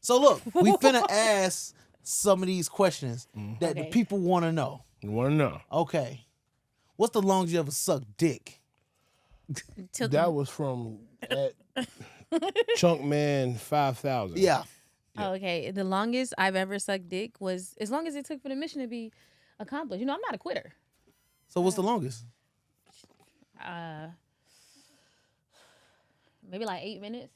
So look, we finna ask some of these questions that the Okay. people want to know. You want to know? Okay. What's the longest you ever sucked dick? That was from at Chunk Man 5000. Yeah. Oh, okay. The longest I've ever sucked dick was as long as it took for the mission to be accomplished. You know, I'm not a quitter. So what's the longest? Maybe like 8 minutes.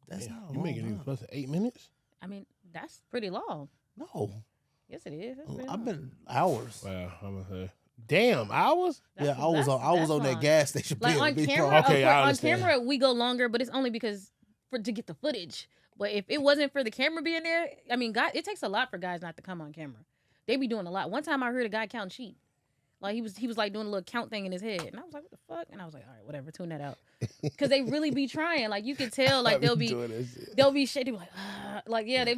That's not a You long making it time. plus than 8 minutes? I mean, that's pretty long. No. Yes, it is. That's pretty I've long. been hours. Wow, I'm gonna say. Damn, hours? Yeah, I was on that long. gas station. Like bill, on big camera, car. Okay, I on understand. camera we go longer, but it's only because to get the footage. But if it wasn't for the camera being there, I mean, God, it takes a lot for guys not to come on camera. They be doing a lot. One time I heard a guy count sheep. Like he was like doing a little count thing in his head, and I was like, "What the fuck?" And I was like, "All right, whatever, tune that out," because they really be trying. Like you can tell, like they'll be shit. They be like, yeah, they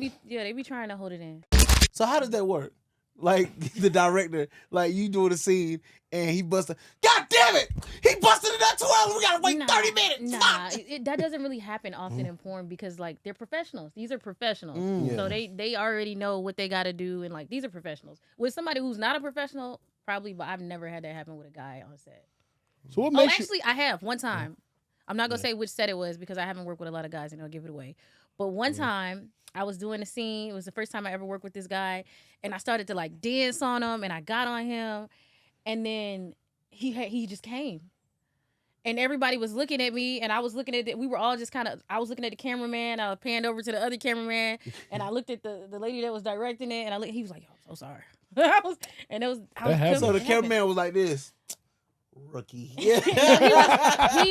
be trying to hold it in. So how does that work? Like the director, like you doing a scene and he busted. God damn it! He busted it out too early. We gotta wait 30 minutes. Nah, that doesn't really happen often in porn because like they're professionals. These are professionals, so they already know what they got to do, and like these are professionals. With somebody who's not a professional, probably, but I've never had that happen with a guy on set. So what Oh, makes you? actually, I have one time. I'm not gonna say which set it was because I haven't worked with a lot of guys and I'll give it away. But one time I was doing a scene. It was the first time I ever worked with this guy, and I started to like dance on him, and I got on him, and then he just came, and everybody was looking at me, and I was looking at it. We were all just kind of. I was looking at the cameraman. I panned over to the other cameraman, and I looked at the lady that was directing it, and he was like, "Oh, I'm so sorry." So the cameraman was like this. Rookie. he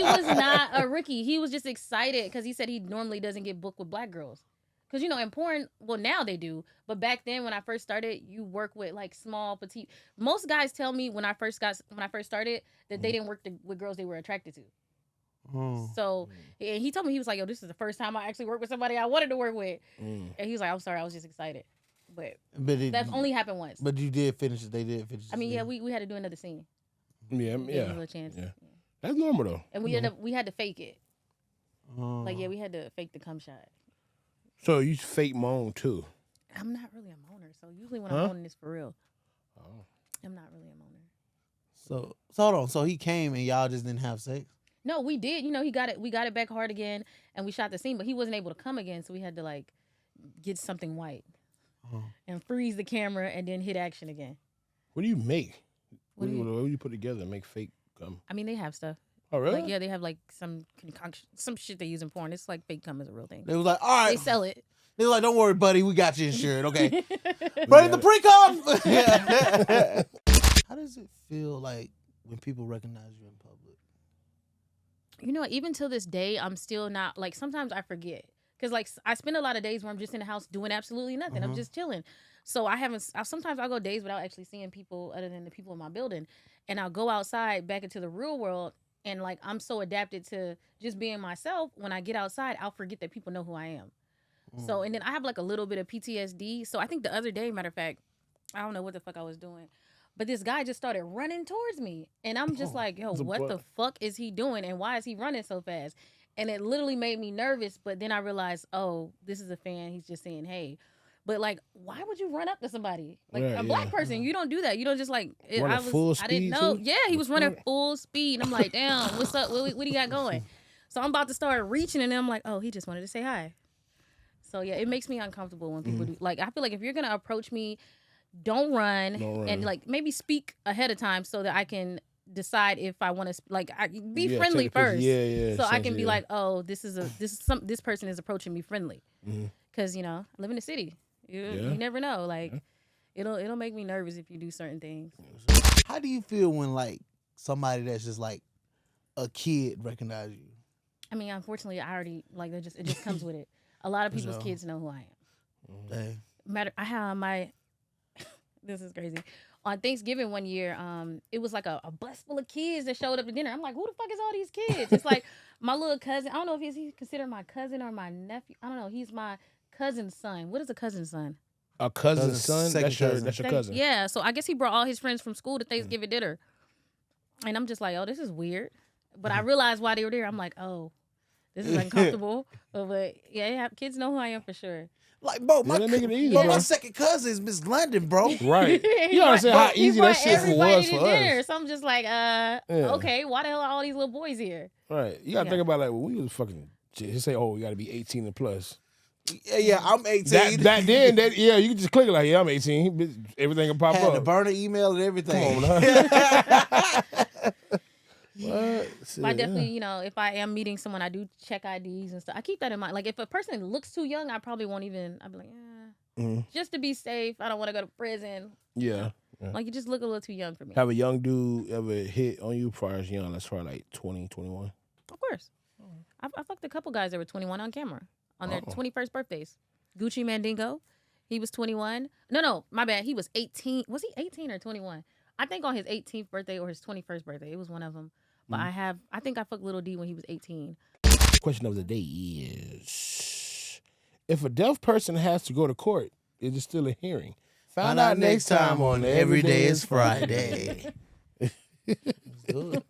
was not a rookie. He was just excited because he said he normally doesn't get booked with black girls. Because, you know, in porn, well, now they do. But back then, when I first started, you work with, like, small, petite. Most guys tell me when I first started that they didn't work with girls they were attracted to. So, and he told me, he was like, yo, this is the first time I actually worked with somebody I wanted to work with. And he was like, I'm sorry, I was just excited. But that's only happened once. But you did finish it. They did finish it. I mean, yeah, we had to do another scene. Yeah. Gave him a little chance. Yeah. That's normal though. And we had to fake it. Like, yeah, we had to fake the cum shot. So you fake moan too? I'm not really a moaner, so usually when I'm moaning, it's for real. Oh. I'm not really a moaner. So hold on. So he came and y'all just didn't have sex? No, we did. You know, we got it back hard again, and we shot the scene, but he wasn't able to come again, so we had to like get something white and freeze the camera and then hit action again. What do you make? What do you put together and make fake cum? I mean, they have stuff. Oh, really? Like, yeah, they have like some concoction, some shit they use in porn. It's like fake cum is a real thing. They was like, all right. They sell it. They was like, don't worry, buddy. We got you insured, okay? Ready the pre-com? How does it feel like when people recognize you in public? You know, even till this day, I'm still not, like, sometimes I forget. Because, like, I spend a lot of days where I'm just in the house doing absolutely nothing. I'm just chilling. So sometimes I'll go days without actually seeing people other than the people in my building. And I'll go outside back into the real world. And, like, I'm so adapted to just being myself. When I get outside, I'll forget that people know who I am. So, and then I have, like, a little bit of PTSD. So I think the other day, matter of fact, I don't know what the fuck I was doing. But this guy just started running towards me. And I'm just like, yo, what the fuck is he doing? And why is he running so fast? And it literally made me nervous. But then I realized, oh, this is a fan. He's just saying, hey. But, like, why would you run up to somebody? Like, a black person, you don't do that. You don't just, like, I didn't know. Yeah, he was running full speed. And I'm like, damn, what's up? What do you got going? So I'm about to start reaching. And then I'm like, oh, he just wanted to say hi. So, yeah, it makes me uncomfortable when people do. Like, I feel like if you're going to approach me, don't run. And, like, maybe speak ahead of time so that I can decide if I want to, like, be friendly first. So I can be like, oh, this person is approaching me friendly. Because, you know, I live in the city. You never know. Like, it'll make me nervous if you do certain things. How do you feel when, like, somebody that's just, like, a kid recognize you? I mean, unfortunately, I already, like, it just comes with it. A lot of people's kids know who I am. I have this is crazy. On Thanksgiving one year, it was like a bus full of kids that showed up to dinner. I'm like, who the fuck is all these kids? It's like my little cousin. I don't know if he's considered my cousin or my nephew. I don't know. He's my cousin's son. What is a cousin's son? A cousin's son? That's your cousin. Yeah. So I guess he brought all his friends from school to Thanksgiving dinner. And I'm just like, oh, this is weird. But I realized why they were there. I'm like, oh, This is uncomfortable. But yeah, kids know who I am for sure. Like, bro, my, that make it easy, bro, bro. my second cousin is Miss London, bro. Right. You understand how easy that shit was for dinner. us. So I'm just like, okay, why the hell are all these little boys here? Right. You gotta think about like when we was fucking just say, oh, you gotta be 18 and plus. Yeah, I'm 18. That then, yeah, you can just click it like, yeah, I'm 18. Everything can pop Had up. the burner email and everything. Come on, now. But I definitely, if I am meeting someone, I do check IDs and stuff. I keep that in mind. Like, if a person looks too young, I probably won't even. I'd be like, just to be safe. I don't want to go to prison. Yeah. Like, you just look a little too young for me. Have a young dude ever hit on you prior as young? That's probably like 20, 21. Of course. I fucked a couple guys that were 21 on camera on their 21st birthdays. Gucci Mandingo, he was 21. No, my bad. He was 18. Was he 18 or 21? I think on his 18th birthday or his 21st birthday. It was one of them. But I think I fucked Little D when he was 18. Question of the day is, if a deaf person has to go to court, is it still a hearing? Find out next time on Every Day is Friday. Good.